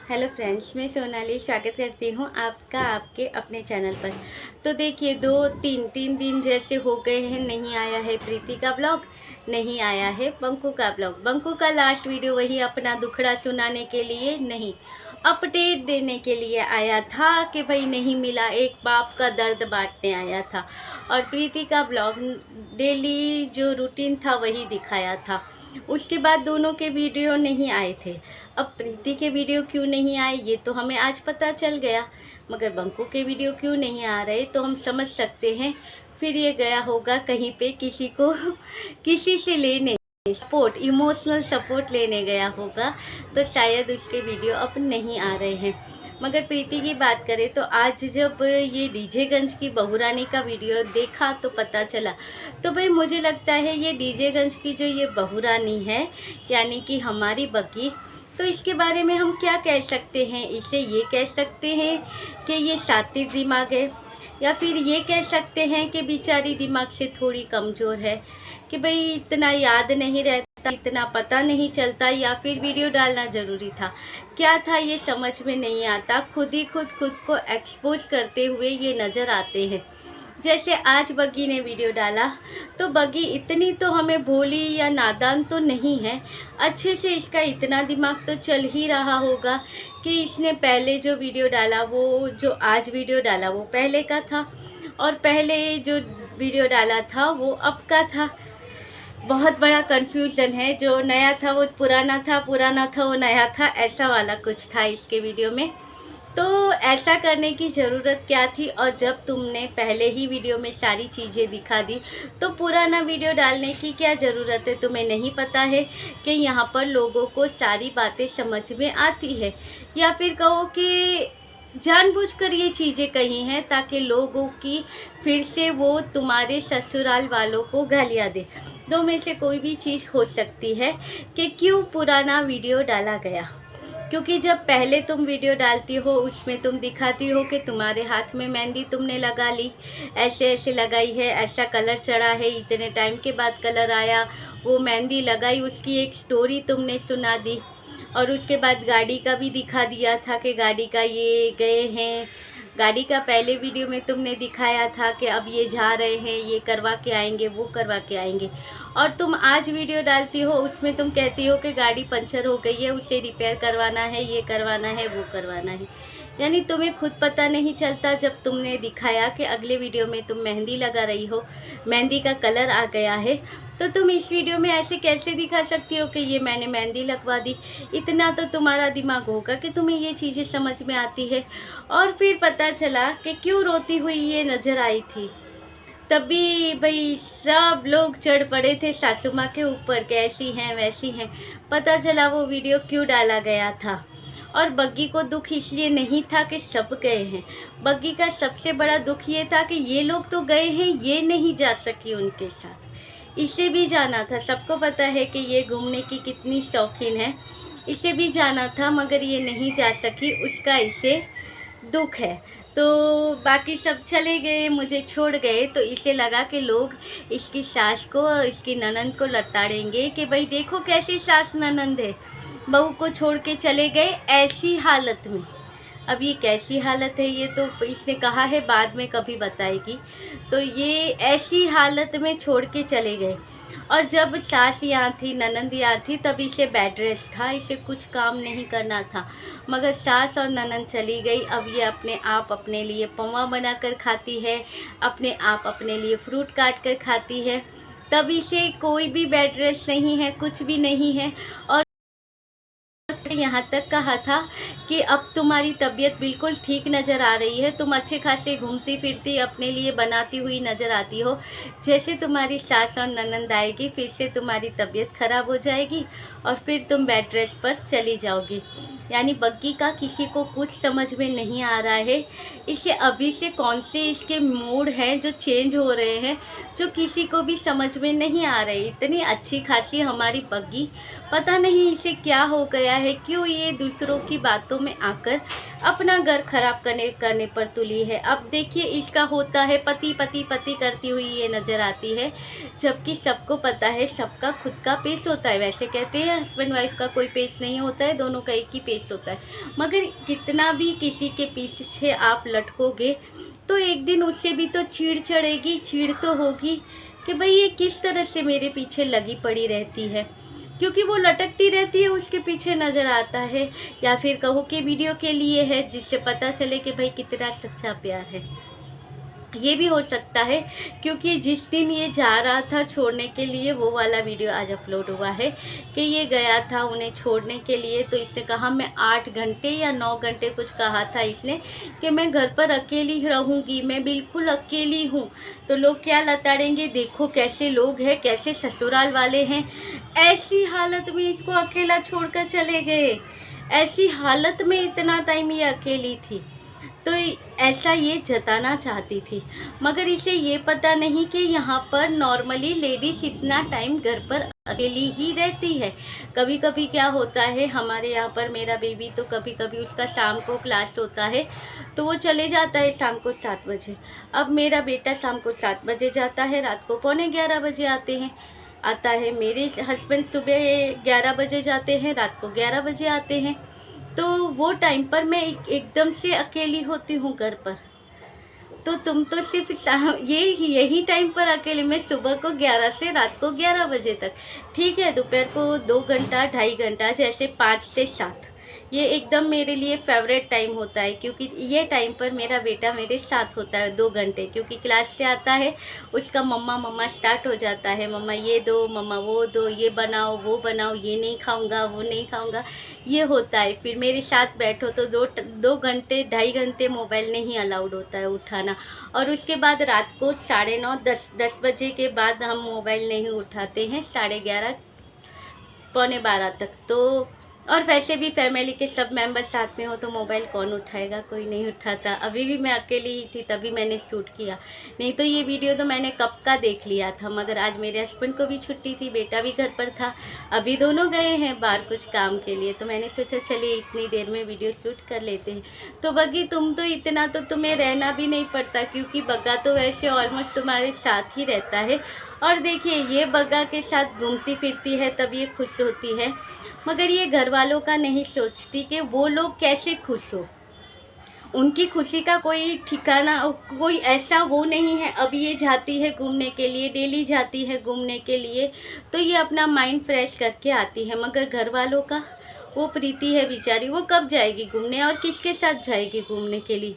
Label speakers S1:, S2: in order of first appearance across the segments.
S1: Hello friends, मैं सोनाली स्वागत करती हूँ आपका आपके अपने चैनल पर। तो देखिए, दो तीन दिन जैसे हो गए हैं, नहीं आया है प्रीति का ब्लॉग, नहीं आया है बंकू का ब्लॉग। बंकू का लास्ट वीडियो वही अपना दुखड़ा सुनाने के लिए नहीं, अपडेट देने के लिए आया था कि भाई नहीं मिला, एक बाप का दर्द बांटने आया था। और प्रीति का ब्लॉग डेली जो रूटीन था वही दिखाया था। उसके बाद दोनों के वीडियो नहीं आए थे। अब प्रीति के वीडियो क्यों नहीं आए ये तो हमें आज पता चल गया, मगर बंकू के वीडियो क्यों नहीं आ रहे तो हम समझ सकते हैं। फिर ये गया होगा कहीं पे किसी को किसी से लेने, सपोर्ट, इमोशनल सपोर्ट लेने गया होगा, तो शायद उसके वीडियो अब नहीं आ रहे हैं। मगर प्रीति की बात करें तो आज जब ये डीजेगंज की बहुरानी का वीडियो देखा तो पता चला, तो भाई मुझे लगता है ये डीजेगंज की जो ये बहुरानी है, यानी कि हमारी बग्गी, तो इसके बारे में हम क्या कह सकते हैं। इसे ये कह सकते हैं कि ये सात्विक दिमाग है, या फिर ये कह सकते हैं कि बेचारी दिमाग से थोड़ी कमज़ोर है, कि भाई इतना याद नहीं रहता, इतना पता नहीं चलता, या फिर वीडियो डालना ज़रूरी था, क्या था ये समझ में नहीं आता। खुद को एक्सपोज करते हुए ये नज़र आते हैं। जैसे आज बग्गी ने वीडियो डाला, तो बग्गी इतनी तो हमें भोली या नादान तो नहीं है, अच्छे से इसका इतना दिमाग तो चल ही रहा होगा कि इसने पहले जो वीडियो डाला, वो जो आज वीडियो डाला वो पहले का था, और पहले जो वीडियो डाला था वो अब का था। बहुत बड़ा कन्फ्यूज़न है, जो नया था वो पुराना था, पुराना था वो नया था, ऐसा वाला कुछ था इसके वीडियो में। तो ऐसा करने की ज़रूरत क्या थी, और जब तुमने पहले ही वीडियो में सारी चीज़ें दिखा दी तो पुराना वीडियो डालने की क्या ज़रूरत है। तुम्हें नहीं पता है कि यहाँ पर लोगों को सारी बातें समझ में आती है, या फिर कहो कि जानबूझकर ये चीज़ें कही हैं ताकि लोगों की फिर से वो तुम्हारे ससुराल वालों को गालियाँ दे। दो में से कोई भी चीज़ हो सकती है कि क्यों पुराना वीडियो डाला गया, क्योंकि जब पहले तुम वीडियो डालती हो उसमें तुम दिखाती हो कि तुम्हारे हाथ में मेहंदी तुमने लगा ली, ऐसे ऐसे लगाई है, ऐसा कलर चढ़ा है, इतने टाइम के बाद कलर आया, वो मेहंदी लगाई, उसकी एक स्टोरी तुमने सुना दी। और उसके बाद गाड़ी का भी दिखा दिया था कि गाड़ी का ये गए हैं, गाड़ी का पहले वीडियो में तुमने दिखाया था कि अब ये जा रहे हैं, ये करवा के आएंगे, वो करवा के आएंगे। और तुम आज वीडियो डालती हो उसमें तुम कहती हो कि गाड़ी पंचर हो गई है, उसे रिपेयर करवाना है, ये करवाना है, वो करवाना है। यानी तुम्हें खुद पता नहीं चलता। जब तुमने दिखाया कि अगले वीडियो में तुम मेहंदी लगा रही हो, मेहंदी का कलर आ गया है, तो तुम इस वीडियो में ऐसे कैसे दिखा सकती हो कि ये मैंने मेहंदी लगवा दी। इतना तो तुम्हारा दिमाग होगा कि तुम्हें ये चीज़ें समझ में आती है। और फिर पता चला कि क्यों रोती हुई ये नज़र आई थी, तभी भाई सब लोग चढ़ पड़े थे सासू माँ के ऊपर, कैसी हैं वैसी हैं। पता चला वो वीडियो क्यों डाला गया था। और बग्गी को दुख इसलिए नहीं था कि सब गए हैं, बग्गी का सबसे बड़ा दुख ये था कि ये लोग तो गए हैं, ये नहीं जा सकी उनके साथ। इसे भी जाना था, सबको पता है कि ये घूमने की कितनी शौकीन है, इसे भी जाना था मगर ये नहीं जा सकी, उसका इसे दुख है। तो बाकी सब चले गए, मुझे छोड़ गए, तो इसे लगा कि लोग इसकी सास को और इसकी ननंद को लताड़ेंगे कि भाई देखो कैसी सास ननंद है, बहू को छोड़ के चले गए ऐसी हालत में। अब ये कैसी हालत है ये तो इसने कहा है बाद में कभी बताएगी। तो ये ऐसी हालत में छोड़ के चले गए, और जब सास यहाँ थी, ननंद यहाँ थी, तब इसे बेड रेस्ट था, इसे कुछ काम नहीं करना था। मगर सास और ननंद चली गई, अब ये अपने आप अपने लिए पौवा बना कर खाती है, अपने आप अपने लिए फ्रूट काट कर खाती है, तब इसे कोई भी बेड रेस्ट नहीं है, कुछ भी नहीं है। और यहाँ तक कहा था कि अब तुम्हारी तबीयत बिल्कुल ठीक नज़र आ रही है, तुम अच्छे खासे घूमती फिरती अपने लिए बनाती हुई नज़र आती हो, जैसे तुम्हारी सास और ननंद आएगी फिर से तुम्हारी तबीयत ख़राब हो जाएगी और फिर तुम बेड रेस्ट पर चली जाओगी। यानी बग्गी का किसी को कुछ समझ में नहीं आ रहा है, इसे अभी से कौन से इसके मूड हैं जो चेंज हो रहे हैं, जो किसी को भी समझ में नहीं आ रहे। इतनी अच्छी खासी हमारी बग्गी, पता नहीं इसे क्या हो गया है, क्यों ये दूसरों की बातों में आकर अपना घर खराब करने पर तुली है। अब देखिए इसका होता है पति पति पति करती हुई ये नज़र आती है, जबकि सबको पता है सबका खुद का पेश होता है। वैसे कहते हैं हस्बैंड वाइफ का कोई पेश नहीं होता है, दोनों का एक ही पेश होता है। मगर कितना भी किसी के पीछे आप लटकोगे तो एक दिन उससे भी तो चीड़ चढ़ेगी, चीड़ तो होगी कि भाई ये किस तरह से मेरे पीछे लगी पड़ी रहती है, क्योंकि वो लटकती रहती है उसके पीछे नज़र आता है। या फिर कहो कि वीडियो के लिए है जिससे पता चले कि भाई कितना सच्चा प्यार है। ये भी हो सकता है क्योंकि जिस दिन ये जा रहा था छोड़ने के लिए वो वाला वीडियो आज अपलोड हुआ है कि ये गया था उन्हें छोड़ने के लिए। तो इसने कहा मैं 8 घंटे या 9 घंटे कुछ कहा था इसने कि मैं घर पर अकेली रहूँगी, मैं बिल्कुल अकेली हूँ। तो लोग क्या लताड़ेंगे, देखो कैसे लोग हैं, कैसे ससुराल वाले हैं। ऐसी हालत में इसको अकेला छोड़कर चले गए, ऐसी हालत में इतना टाइम ये अकेली थी। तो ऐसा ये जताना चाहती थी, मगर इसे ये पता नहीं कि यहाँ पर नॉर्मली लेडीज़ इतना टाइम घर पर अकेली ही रहती है। कभी कभी क्या होता है, हमारे यहाँ पर मेरा बेबी तो कभी कभी उसका शाम को क्लास होता है तो वो चले जाता है शाम को 7 बजे। अब मेरा बेटा शाम को 7 बजे जाता है, रात को 11:45 बजे आता है। मेरे हस्बैंड सुबह 11 बजे जाते हैं, रात को 11 बजे आते हैं। तो वो टाइम पर मैं एकदम से अकेली होती हूँ घर पर। तो तुम तो सिर्फ यही टाइम पर अकेले, मैं सुबह को 11 से रात को 11 बजे तक, ठीक है दोपहर को 2 घंटा 2.5 घंटा, जैसे 5 से 7 ये एकदम मेरे लिए फेवरेट टाइम होता है, क्योंकि ये टाइम पर मेरा बेटा मेरे साथ होता है 2 घंटे। क्योंकि क्लास से आता है उसका मम्मा मम्मा स्टार्ट हो जाता है, मम्मा ये दो, मम्मा वो दो, ये बनाओ वो बनाओ, ये नहीं खाऊंगा वो नहीं खाऊंगा, ये होता है। फिर मेरे साथ बैठो तो 2 घंटे 2.5 घंटे मोबाइल नहीं अलाउड होता है उठाना। और उसके बाद रात को 9:30 10 बजे के बाद हम मोबाइल नहीं उठाते हैं, 11:30 पौने 12 तक। तो और वैसे भी फैमिली के सब मेंबर साथ में हो तो मोबाइल कौन उठाएगा, कोई नहीं उठाता। अभी भी मैं अकेली ही थी तभी मैंने शूट किया, नहीं तो ये वीडियो तो मैंने कब का देख लिया था। मगर आज मेरे हस्बैंड को भी छुट्टी थी, बेटा भी घर पर था, अभी दोनों गए हैं बाहर कुछ काम के लिए। तो मैंने सोचा चलिए इतनी देर में वीडियो शूट कर लेते हैं। तो बग्गी तुम तो इतना तो तुम्हें रहना भी नहीं पड़ता, क्योंकि बग्गा तो वैसे ऑलमोस्ट तुम्हारे साथ ही रहता है। और देखिए ये बग्गा के साथ घूमती फिरती है तब ये खुश होती है, मगर ये घर वालों का नहीं सोचती कि वो लोग कैसे खुश हो। उनकी खुशी का कोई ठिकाना, कोई ऐसा वो नहीं है। अब ये जाती है घूमने के लिए, डेली जाती है घूमने के लिए, तो ये अपना माइंड फ्रेश करके आती है। मगर घर वालों का, वो प्रीति है बेचारी, वो कब जाएगी घूमने और किसके साथ जाएगी घूमने के लिए।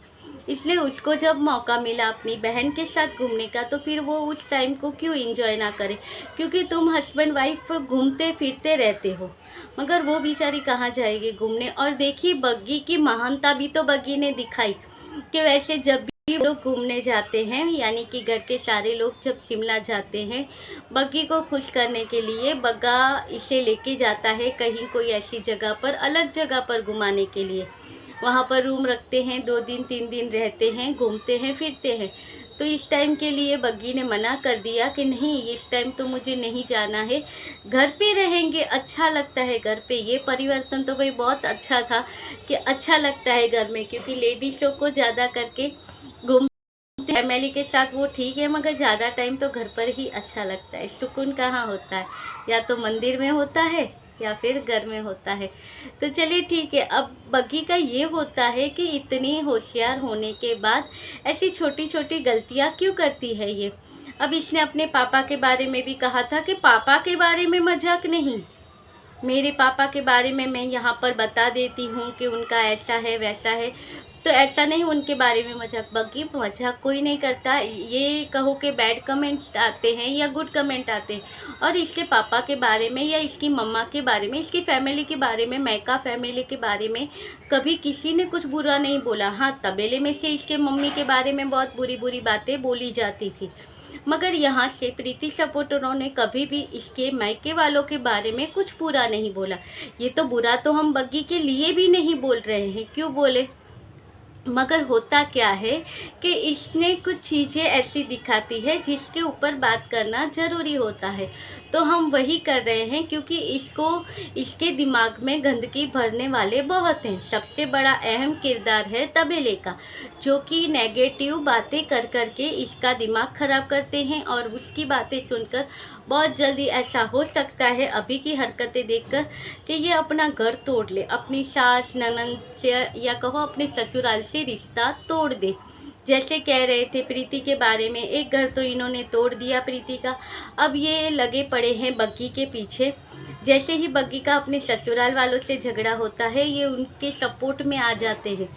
S1: इसलिए उसको जब मौका मिला अपनी बहन के साथ घूमने का तो फिर वो उस टाइम को क्यों एंजॉय ना करे। क्योंकि तुम हस्बैंड वाइफ घूमते फिरते रहते हो, मगर वो बेचारी कहाँ जाएगी घूमने। और देखिए बग्गी की महानता भी तो बग्गी ने दिखाई कि वैसे जब भी लोग घूमने जाते हैं, यानी कि घर के सारे लोग जब शिमला जाते हैं बग्गी को खुश करने के लिए, बग्गा इसे लेके जाता है कहीं कोई ऐसी जगह पर, अलग जगह पर घुमाने के लिए। वहाँ पर रूम रखते हैं, 2 दिन 3 दिन रहते हैं, घूमते हैं फिरते हैं। तो इस टाइम के लिए बग्गी ने मना कर दिया कि नहीं इस टाइम तो मुझे नहीं जाना है, घर पे रहेंगे, अच्छा लगता है घर पे। ये परिवर्तन तो भाई बहुत अच्छा था कि अच्छा लगता है घर में, क्योंकि लेडीज़ों को ज़्यादा करके घूमते फैमिली के साथ वो ठीक है, मगर ज़्यादा टाइम तो घर पर ही अच्छा लगता है। सुकून कहाँ होता है, या तो मंदिर में होता है या फिर घर में होता है। तो चलिए ठीक है। अब बग्गी का ये होता है कि इतनी होशियार होने के बाद ऐसी छोटी छोटी गलतियाँ क्यों करती है ये। अब इसने अपने पापा के बारे में भी कहा था कि पापा के बारे में मजाक नहीं, मेरे पापा के बारे में मैं यहाँ पर बता देती हूँ कि उनका ऐसा है वैसा है। तो ऐसा नहीं उनके बारे में मजाक, बग्गी मजाक कोई नहीं करता। ये कहो कि बैड कमेंट्स आते हैं या गुड कमेंट आते हैं, और इसके पापा के बारे में या इसकी मम्मा के बारे में, इसकी फैमिली के बारे में, मैका फैमिली के बारे में कभी किसी ने कुछ बुरा नहीं बोला। हाँ, तबेले में से इसके मम्मी के बारे में बहुत बुरी बुरी बातें बोली जाती थी, मगर यहाँ से प्रीति सपोर्टरों ने कभी भी इसके मायके वालों के बारे में कुछ बुरा नहीं बोला। ये तो बुरा तो हम बग्गी के लिए भी नहीं बोल रहे हैं, क्यों बोले, मगर होता क्या है कि इसने कुछ चीज़ें ऐसी दिखाती है जिसके ऊपर बात करना ज़रूरी होता है। तो हम वही कर रहे हैं, क्योंकि इसके दिमाग में गंदगी भरने वाले बहुत हैं। सबसे बड़ा अहम किरदार है तबेले का, जो कि नेगेटिव बातें कर कर के इसका दिमाग ख़राब करते हैं, और उसकी बातें सुनकर बहुत जल्दी ऐसा हो सकता है अभी की हरकतें देखकर कि ये अपना घर तोड़ ले, अपनी सास ननद से या कहो अपने ससुराल से रिश्ता तोड़ दे। जैसे कह रहे थे प्रीति के बारे में, एक घर तो इन्होंने तोड़ दिया प्रीति का, अब ये लगे पड़े हैं बग्गी के पीछे। जैसे ही बग्गी का अपने ससुराल वालों से झगड़ा होता है, ये उनके सपोर्ट में आ जाते हैं,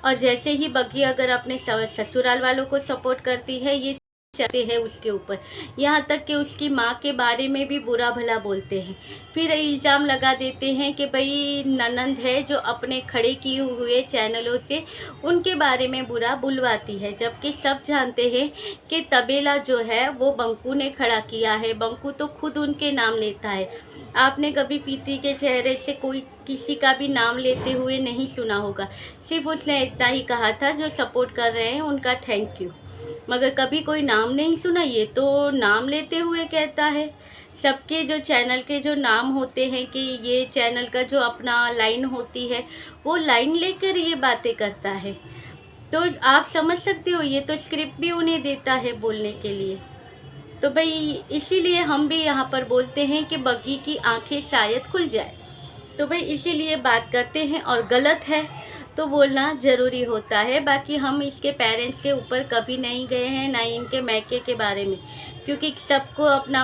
S1: और जैसे ही बग्गी अगर अपने ससुराल वालों को सपोर्ट करती है, ये चलते हैं उसके ऊपर। यहाँ तक कि उसकी माँ के बारे में भी बुरा भला बोलते हैं। फिर इल्ज़ाम लगा देते हैं कि भाई ननंद है जो अपने खड़े किए हुए चैनलों से उनके बारे में बुरा बुलवाती है, जबकि सब जानते हैं कि तबेला जो है वो बंकू ने खड़ा किया है। बंकू तो खुद उनके नाम लेता है। आपने कभी प्रीति के चेहरे से कोई किसी का भी नाम लेते हुए नहीं सुना होगा। सिर्फ उसने इतना ही कहा था, जो सपोर्ट कर रहे हैं उनका थैंक यू, मगर कभी कोई नाम नहीं सुना। ये तो नाम लेते हुए कहता है। सबके जो चैनल के जो नाम होते हैं कि ये चैनल का जो अपना लाइन होती है, वो लाइन लेकर ये बातें करता है। तो आप समझ सकते हो, ये तो स्क्रिप्ट भी उन्हें देता है बोलने के लिए। तो भाई इसीलिए हम भी यहाँ पर बोलते हैं कि बग्गी की आंखें शायद खुल जाए। तो भाई इसीलिए बात करते हैं, और गलत है तो बोलना ज़रूरी होता है। बाकी हम इसके पेरेंट्स के ऊपर कभी नहीं गए हैं, ना ही इनके मैके के बारे में, क्योंकि सबको अपना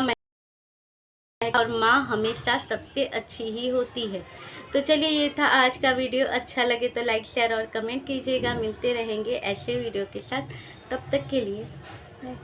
S1: और माँ हमेशा सबसे अच्छी ही होती है। तो चलिए, ये था आज का वीडियो। अच्छा लगे तो लाइक शेयर और कमेंट कीजिएगा। मिलते रहेंगे ऐसे वीडियो के साथ, तब तक के लिए बाय।